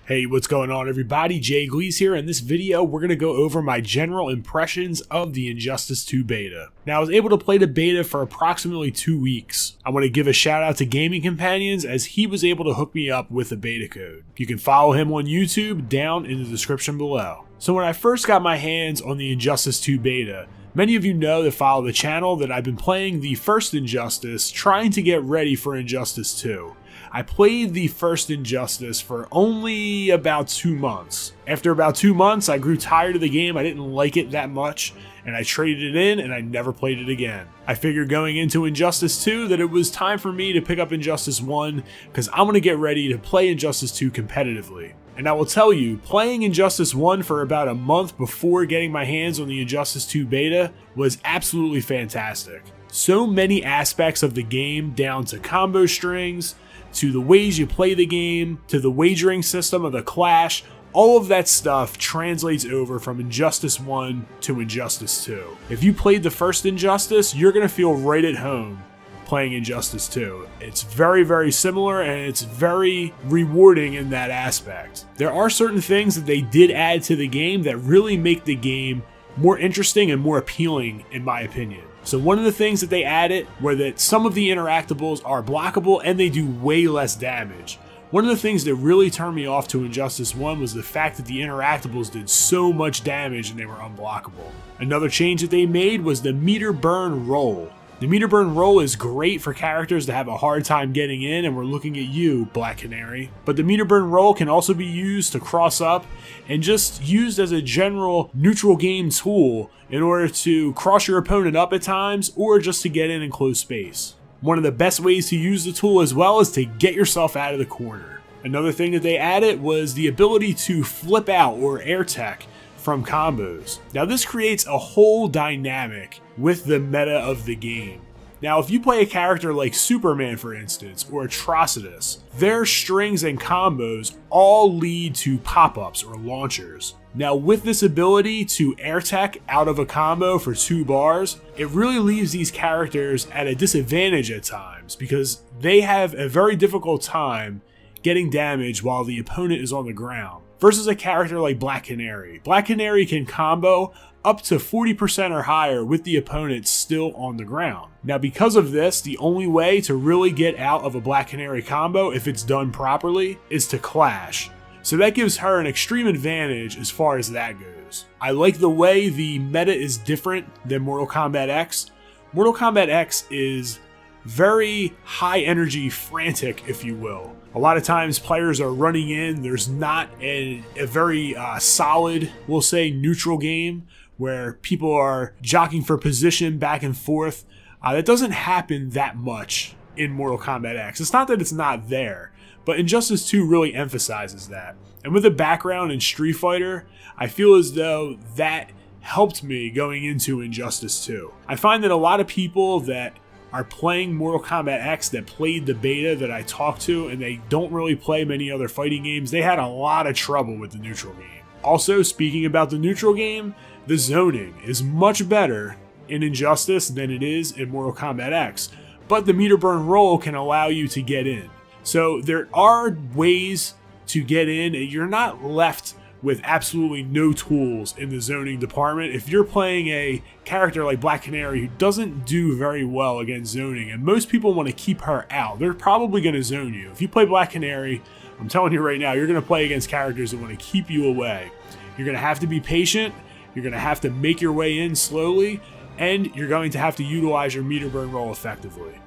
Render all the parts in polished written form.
Hey, what's going on everybody? Gleez here. In this video, we're going to go over my general impressions of the Injustice 2 beta. Now, I was able to play the beta for approximately 2 weeks. I want to give a shout out to Gaming Companions as he was able to hook me up with a beta code. You can follow him on YouTube down in the description below. So when I first got my hands on the Injustice 2 beta, many of you know that follow the channel that I've been playing the first Injustice, trying to get ready for Injustice 2. I played the first Injustice for only about 2 months. After about 2 months, I grew tired of the game, I didn't like it that much, and I traded it in and I never played it again. I figured going into Injustice 2 that it was time for me to pick up Injustice 1 because I'm going to get ready to play Injustice 2 competitively. And I will tell you, playing Injustice 1 for about a month before getting my hands on the Injustice 2 beta was absolutely fantastic. So many aspects of the game, down to combo strings, to the ways you play the game, to the wagering system of the Clash, all of that stuff translates over from Injustice 1 to Injustice 2. If you played the first Injustice, you're going to feel right at home playing Injustice 2. It's very, very similar and it's very rewarding in that aspect. There are certain things that they did add to the game that really make the game more interesting and more appealing in my opinion. So one of the things that they added were that some of the interactables are blockable and they do way less damage. One of the things that really turned me off to Injustice 1 was the fact that the interactables did so much damage and they were unblockable. Another change that they made was the meter burn roll. The meter burn roll is great for characters that have a hard time getting in, and we're looking at you, Black Canary. But the meter burn roll can also be used to cross up and just used as a general neutral game tool in order to cross your opponent up at times or just to get in close space. One of the best ways to use the tool as well is to get yourself out of the corner. Another thing that they added was the ability to flip out or air tech from combos. Now this creates a whole dynamic with the meta of the game. Now if you play a character like Superman for instance, or Atrocitus, their strings and combos all lead to pop-ups or launchers. Now with this ability to air tech out of a combo for 2 bars, it really leaves these characters at a disadvantage at times because they have a very difficult time getting damage while the opponent is on the ground. Versus a character like Black Canary. Black Canary can combo up to 40% or higher with the opponent still on the ground. Now because of this, the only way to really get out of a Black Canary combo, if it's done properly, is to clash. So that gives her an extreme advantage as far as that goes. I like the way the meta is different than Mortal Kombat X. Mortal Kombat X is very high energy, frantic, if you will. A lot of times players are running in, there's not a very solid, we'll say, neutral game where people are jockeying for position back and forth. That doesn't happen that much in Mortal Kombat X. It's not that it's not there, but Injustice 2 really emphasizes that. And with a background in Street Fighter, I feel as though that helped me going into Injustice 2. I find that a lot of people that are playing Mortal Kombat X that played the beta that I talked to and they don't really play many other fighting games, they had a lot of trouble with the neutral game. Also, speaking about the neutral game, the zoning is much better in Injustice than it is in Mortal Kombat X, but the meter burn roll can allow you to get in. So there are ways to get in and you're not left with absolutely no tools in the zoning department. If you're playing a character like Black Canary who doesn't do very well against zoning, and most people want to keep her out, they're probably going to zone you. If you play Black Canary, I'm telling you right now, you're going to play against characters that want to keep you away. You're going to have to be patient, you're going to have to make your way in slowly, and you're going to have to utilize your meter burn roll effectively.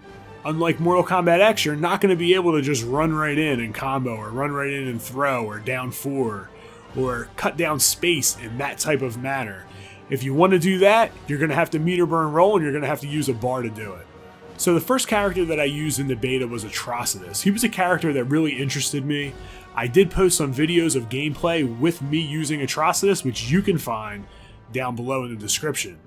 Unlike Mortal Kombat X, you're not going to be able to just run right in and combo, or run right in and throw, or down 4, or cut down space in that type of manner. If you want to do that, you're going to have to meter burn roll and you're going to have to use a bar to do it. So the first character that I used in the beta was Atrocitus. He was a character that really interested me. I did post some videos of gameplay with me using Atrocitus, which you can find down below in the description.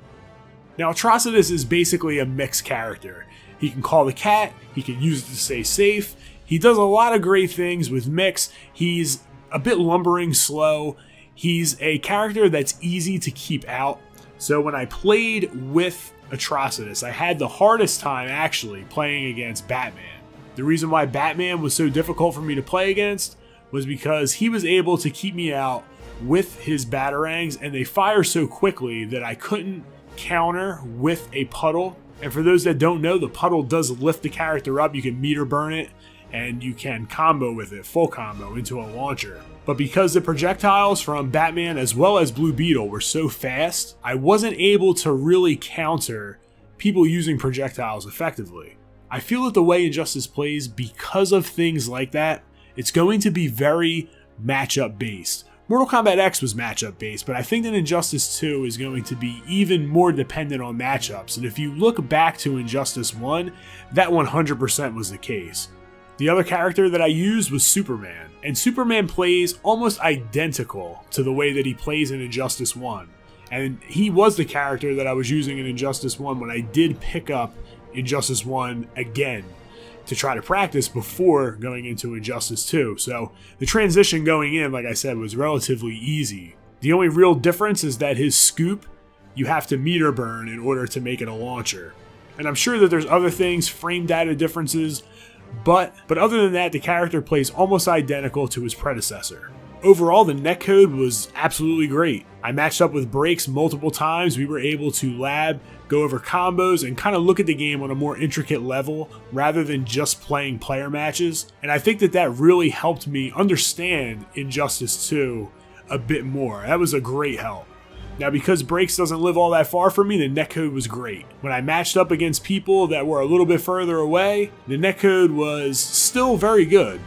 Now Atrocitus is basically a mixed character. He can call the cat, he can use it to stay safe, he does a lot of great things with mix, he's a bit lumbering, slow. He's a character that's easy to keep out. So when I played with Atrocitus, I had the hardest time actually playing against Batman. The reason why Batman was so difficult for me to play against was because he was able to keep me out with his batarangs, and they fire so quickly that I couldn't counter with a puddle. And for those that don't know, the puddle does lift the character up. You can meter burn it, and you can combo with it, full combo, into a launcher. But because the projectiles from Batman as well as Blue Beetle were so fast, I wasn't able to really counter people using projectiles effectively. I feel that the way Injustice plays, because of things like that, it's going to be very matchup based. Mortal Kombat X was matchup based, but I think that Injustice 2 is going to be even more dependent on matchups. And if you look back to Injustice 1, that 100% was the case. The other character that I used was Superman, and Superman plays almost identical to the way that he plays in Injustice 1. And he was the character that I was using in Injustice 1 when I did pick up Injustice 1 again to try to practice before going into Injustice 2. So the transition going in, like I said, was relatively easy. The only real difference is that his scoop, you have to meter burn in order to make it a launcher. And I'm sure that there's other things, frame data differences, but other than that, the character plays almost identical to his predecessor. Overall, the netcode was absolutely great. I matched up with breaks multiple times. We were able to lab, go over combos, and kind of look at the game on a more intricate level rather than just playing player matches. And I think that that really helped me understand Injustice 2 a bit more. That was a great help. Now, because breaks doesn't live all that far from me, the netcode was great. When I matched up against people that were a little bit further away, the netcode was still very good.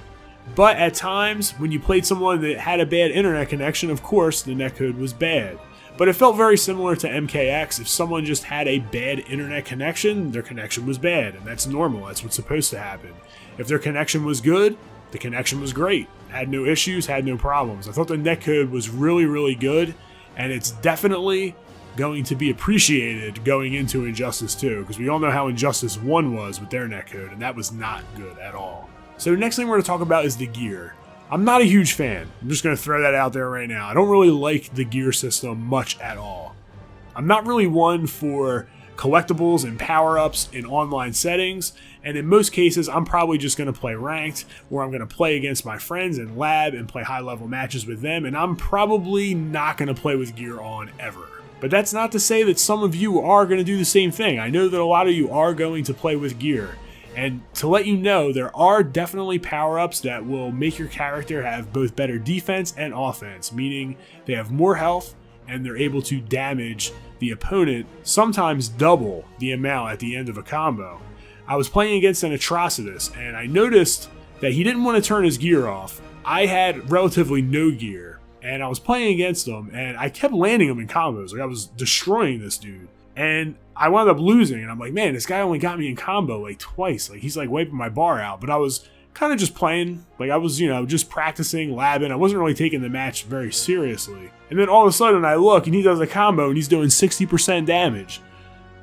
But at times, when you played someone that had a bad internet connection, of course, the netcode was bad. But it felt very similar to MKX. If someone just had a bad internet connection, their connection was bad, and that's normal. That's what's supposed to happen. If their connection was good, the connection was great. Had no issues, had no problems. I thought the netcode was really, really good, and it's definitely going to be appreciated going into Injustice 2, because we all know how Injustice 1 was with their netcode, and that was not good at all. So the next thing we're going to talk about is the gear. I'm not a huge fan. I'm just going to throw that out there right now. I don't really like the gear system much at all. I'm not really one for collectibles and power-ups in online settings, and in most cases, I'm probably just going to play ranked, or I'm going to play against my friends in lab and play high-level matches with them, and I'm probably not going to play with gear on ever. But that's not to say that some of you are going to do the same thing. I know that a lot of you are going to play with gear. And to let you know, there are definitely power-ups that will make your character have both better defense and offense, meaning they have more health and they're able to damage the opponent, sometimes double the amount at the end of a combo. I was playing against an Atrocitus, and I noticed that he didn't want to turn his gear off. I had relatively no gear, and I was playing against him, and I kept landing him in combos. Like, I was destroying this dude. And I wound up losing, and I'm like, man, this guy only got me in combo like twice. Like, he's like wiping my bar out. But I was kind of just playing. Like, I was, just practicing, labbing. I wasn't really taking the match very seriously. And then all of a sudden I look, and he does a combo, and he's doing 60% damage.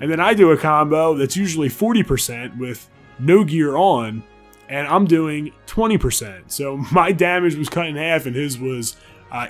And then I do a combo that's usually 40% with no gear on, and I'm doing 20%. So my damage was cut in half, and his was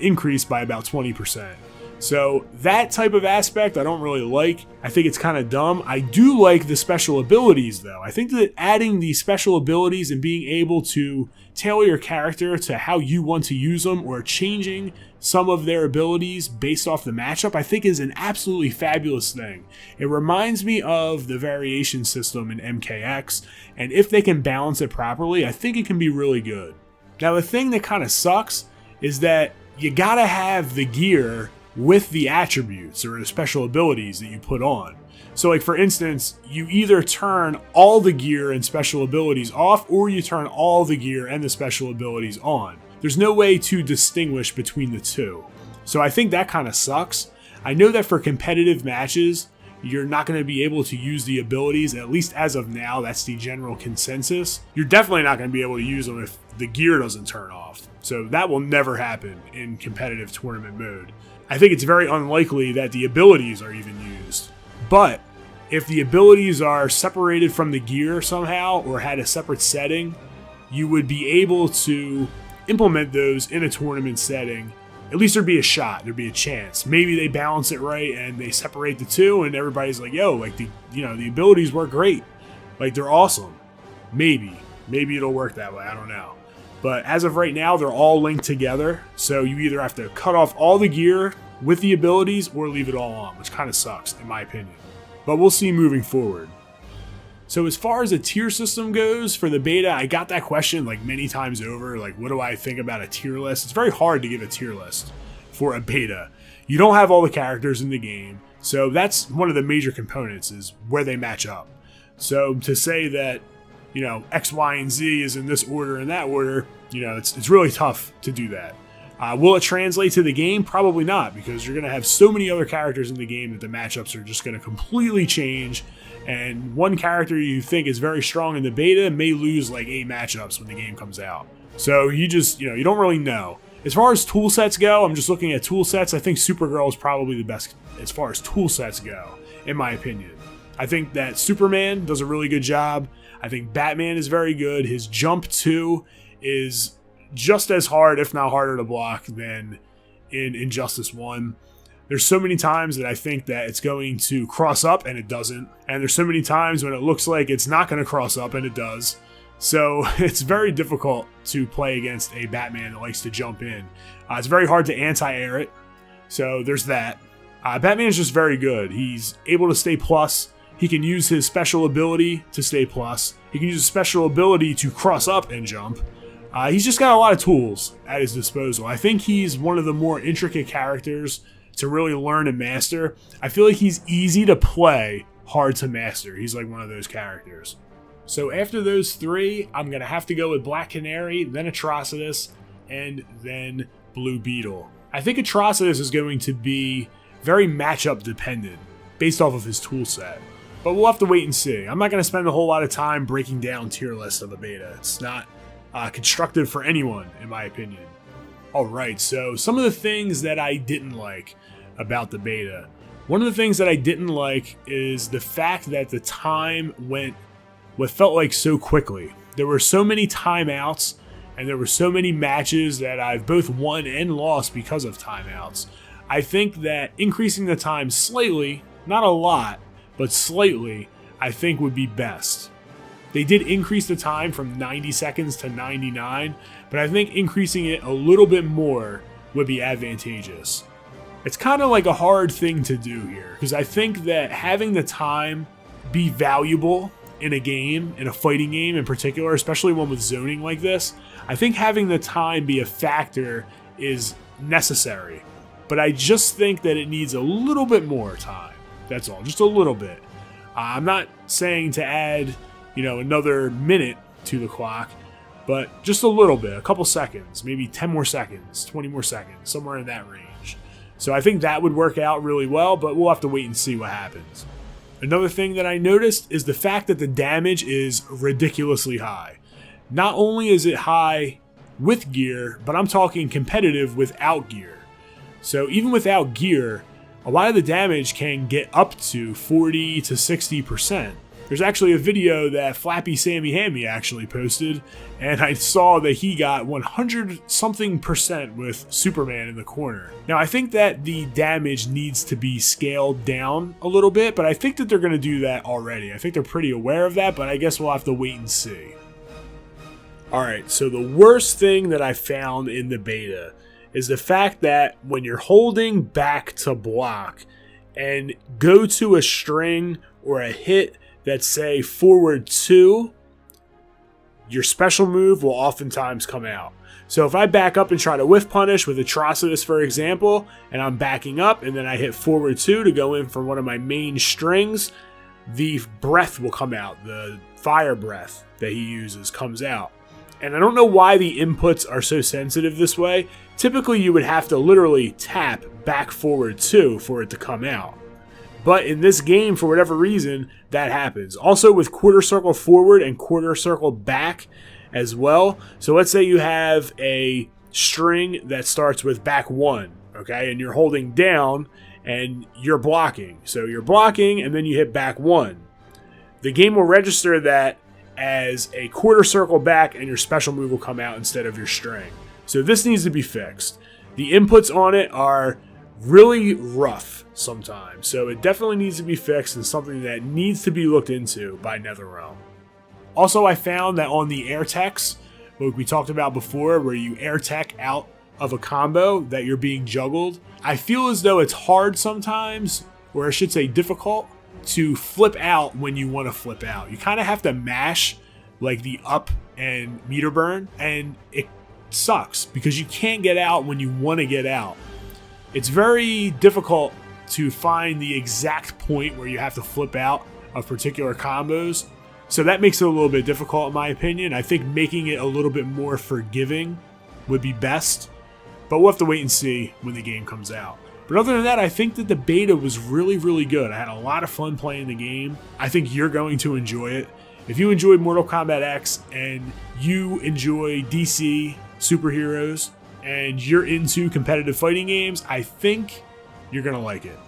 increased by about 20%. So that type of aspect I don't really like. I think it's kind of dumb. I do like the special abilities though. I think that adding the special abilities and being able to tailor your character to how you want to use them, or changing some of their abilities based off the matchup, I think is an absolutely fabulous thing. It reminds me of the variation system in MKX, and if they can balance it properly, I think it can be really good. Now the thing that kind of sucks is that you gotta have the gear with the attributes or the special abilities that you put on. So like, for instance, you either turn all the gear and special abilities off, or you turn all the gear and the special abilities on. There's no way to distinguish between the two. So I think that kind of sucks. I know that for competitive matches, you're not going to be able to use the abilities, at least as of now. That's the general consensus. You're definitely not going to be able to use them if the gear doesn't turn off. So that will never happen in competitive tournament mode. I think it's very unlikely that the abilities are even used. But if the abilities are separated from the gear somehow, or had a separate setting, you would be able to implement those in a tournament setting. At least there'd be a shot, there'd be a chance. Maybe they balance it right and they separate the two, and everybody's like, yo, like the abilities work great. Like, they're awesome. Maybe it'll work that way, I don't know. But as of right now, they're all linked together. So you either have to cut off all the gear with the abilities or leave it all on, which kind of sucks in my opinion. But we'll see moving forward. So as far as a tier system goes for the beta, I got that question like many times over. Like, what do I think about a tier list? It's very hard to give a tier list for a beta. You don't have all the characters in the game. So that's one of the major components, is where they match up. So to say that, you know, X, Y, and Z is in this order and that order, you know, it's really tough to do that. Will it translate to the game? Probably not, because you're going to have so many other characters in the game that the matchups are just going to completely change. And one character you think is very strong in the beta may lose like 8 matchups when the game comes out. So you just, you know, you don't really know. As far as tool sets go, I'm just looking at tool sets. I think Supergirl is probably the best as far as tool sets go, in my opinion. I think that Superman does a really good job. I think Batman is very good. His jump 2 is just as hard, if not harder to block than in Injustice 1. There's so many times that I think that it's going to cross up and it doesn't. And there's so many times when it looks like it's not going to cross up and it does. So it's very difficult to play against a Batman that likes to jump in. It's very hard to anti-air it. So there's that. Batman is just very good. He's able to stay plus. He can use his special ability to stay plus. He can use his special ability to cross up and jump. He's just got a lot of tools at his disposal. I think he's one of the more intricate characters to really learn and master. I feel like he's easy to play, hard to master. He's like one of those characters. So after those 3, I'm going to have to go with Black Canary, then Atrocitus, and then Blue Beetle. I think Atrocitus is going to be very matchup dependent based off of his tool set. But we'll have to wait and see. I'm not going to spend a whole lot of time breaking down tier lists of the beta. It's not constructive for anyone, in my opinion. Alright, so some of the things that I didn't like about the beta. One of the things that I didn't like is the fact that the time went what felt like so quickly. There were so many timeouts, and there were so many matches that I've both won and lost because of timeouts. I think that increasing the time slightly, not a lot, but slightly, I think would be best. They did increase the time from 90 seconds to 99, but I think increasing it a little bit more would be advantageous. It's kind of like a hard thing to do here, because I think that having the time be valuable in a game, in a fighting game in particular, especially one with zoning like this, I think having the time be a factor is necessary. But I just think that it needs a little bit more time. That's all, just a little bit. I'm not saying to add, you know, another minute to the clock, but just a little bit, a couple seconds, maybe 10 more seconds, 20 more seconds, somewhere in that range. So I think that would work out really well, but we'll have to wait and see what happens. Another thing that I noticed is the fact that the damage is ridiculously high. Not only is it high with gear, but I'm talking competitive without gear. So even without gear, a lot of the damage can get up to 40 to 60%. There's actually a video that Flappy Sammy Hammy actually posted, and I saw that he got 100-something% with Superman in the corner. Now, I think that the damage needs to be scaled down a little bit, but I think that they're going to do that already. I think they're pretty aware of that, but I guess we'll have to wait and see. Alright, so the worst thing that I found in the beta is the fact that when you're holding back to block and go to a string or a hit that say forward 2, your special move will oftentimes come out. So if I back up and try to whiff punish with Atrocitus, for example, and I'm backing up and then I hit forward 2 to go in for one of my main strings, the breath will come out. The fire breath that he uses comes out. And I don't know why the inputs are so sensitive this way. Typically you would have to literally tap back forward 2 for it to come out. But in this game, for whatever reason, that happens. Also with quarter circle forward and quarter circle back as well. So let's say you have a string that starts with back 1, okay? And you're holding down and you're blocking. So you're blocking and then you hit back 1. The game will register that as a quarter circle back and your special move will come out instead of your string. So this needs to be fixed. The inputs on it are really rough sometimes, so it definitely needs to be fixed and something that needs to be looked into by NetherRealm. Also, I found that on the air text, like we talked about before, where you air tech out of a combo that you're being juggled. I feel as though it's hard sometimes, or I should say difficult, to flip out when you want to flip out. You kind of have to mash like the up and meter burn, and it sucks because you can't get out when you want to get out. It's very difficult to find the exact point where you have to flip out of particular combos. So that makes it a little bit difficult in my opinion. I think making it a little bit more forgiving would be best, but we'll have to wait and see when the game comes out. But other than that, I think that the beta was really, really good. I had a lot of fun playing the game. I think you're going to enjoy it. If you enjoyed Mortal Kombat X and you enjoy DC superheroes and you're into competitive fighting games, I think you're going to like it.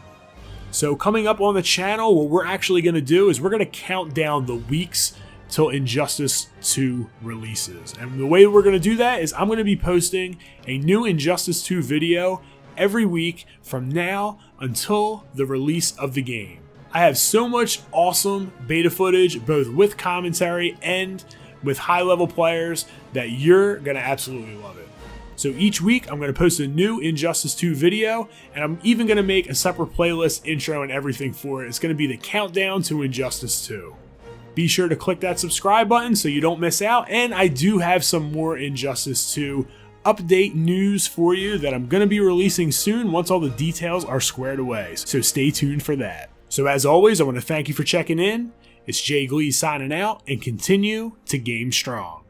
So coming up on the channel, what we're actually going to do is we're going to count down the weeks till Injustice 2 releases. And the way we're going to do that is I'm going to be posting a new Injustice 2 video every week from now until the release of the game. I have so much awesome beta footage, both with commentary and with high-level players, that you're going to absolutely love it. So each week, I'm going to post a new Injustice 2 video, and I'm even going to make a separate playlist, intro, and everything for it. It's going to be the countdown to Injustice 2. Be sure to click that subscribe button so you don't miss out, and I do have some more Injustice 2 update news for you that I'm going to be releasing soon once all the details are squared away, so stay tuned for that. So as always, I want to thank you for checking in. It's Jay Gleez signing out, and continue to game strong.